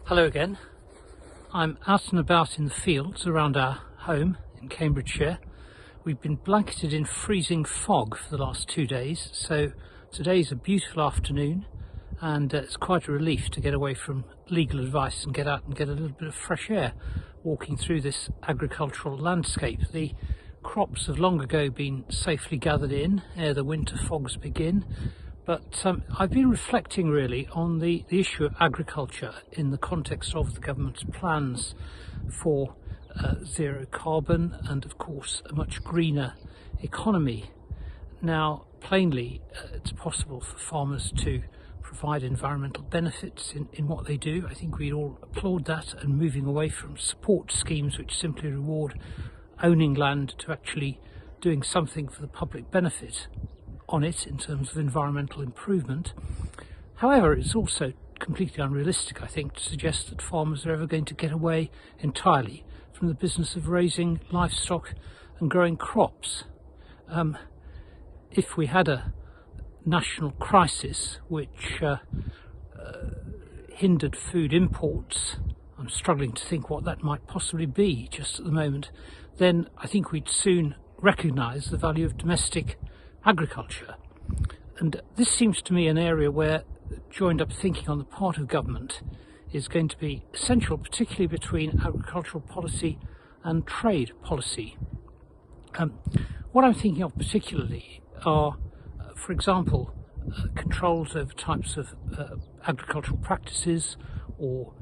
Hello again. I'm out and about in the fields around our home in Cambridgeshire. We've been blanketed in freezing fog for the last 2 days, so today's a beautiful afternoon and it's quite a relief to get away from legal advice and get out and get a little bit of fresh air walking through this agricultural landscape. The crops have long ago been safely gathered in ere the winter fogs begin. But I've been reflecting really on the issue of agriculture in the context of the government's plans for zero carbon and of course a much greener economy. Now plainly it's possible for farmers to provide environmental benefits in what they do. I think we all applaud that, and moving away from support schemes which simply reward owning land to actually doing something for the public benefit on it in terms of environmental improvement. However, it's also completely unrealistic, I think, to suggest that farmers are ever going to get away entirely from the business of raising livestock and growing crops. If we had a national crisis which hindered food imports, I'm struggling to think what that might possibly be just at the moment, then I think we'd soon recognise the value of domestic agriculture. And this seems to me an area where joined up thinking on the part of government is going to be essential, particularly between agricultural policy and trade policy. What I'm thinking of particularly are, for example, controls over types of agricultural practices or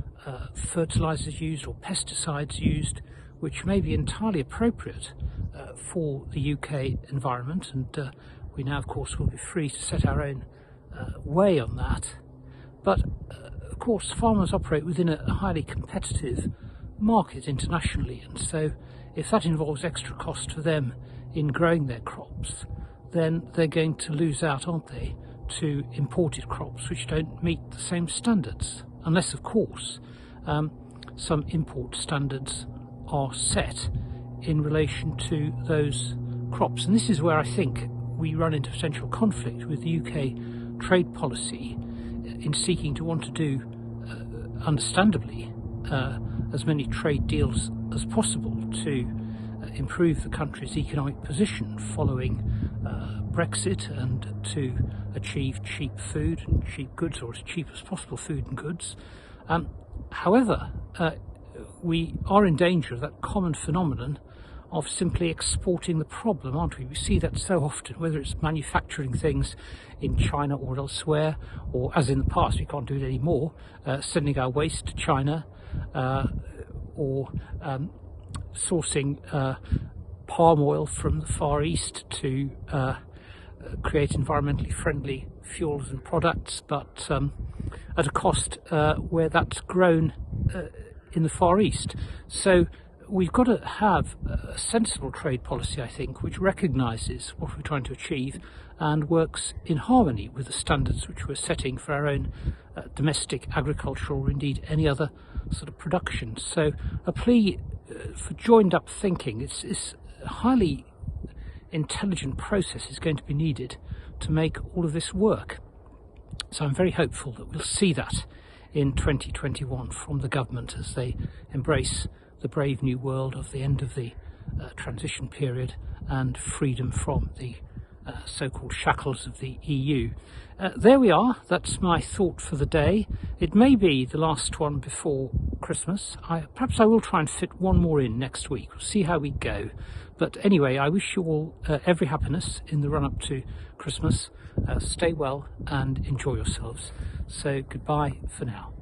fertilisers used or pesticides used, which may be entirely appropriate for the UK environment, and we now of course will be free to set our own way on that. But of course farmers operate within a highly competitive market internationally, and so if that involves extra cost for them in growing their crops, then they're going to lose out, aren't they, to imported crops which don't meet the same standards, unless of course some import standards are set in relation to those crops. And this is where I think we run into potential conflict with the UK trade policy in seeking to want to do, understandably, as many trade deals as possible to improve the country's economic position following Brexit, and to achieve cheap food and cheap goods, or as cheap as possible food and goods. However, we are in danger of that common phenomenon of simply exporting the problem, aren't we? We see that so often, whether it's manufacturing things in China or elsewhere, or as in the past, we can't do it anymore, sending our waste to China, or sourcing palm oil from the Far East to create environmentally friendly fuels and products, but at a cost where that's grown in the Far East. So we've got to have a sensible trade policy, I think, which recognises what we're trying to achieve and works in harmony with the standards which we're setting for our own domestic agricultural, or indeed any other sort of production. So a plea for joined up thinking. It's a highly intelligent process is going to be needed to make all of this work. So I'm very hopeful that we'll see that in 2021 from the government as they embrace the brave new world of the end of the transition period and freedom from the so-called shackles of the EU. There we are. That's my thought for the day. It may be the last one before Christmas. Perhaps I will try and fit one more in next week. We'll see how we go. But anyway, I wish you all every happiness in the run-up to Christmas. Stay well and enjoy yourselves. So goodbye for now.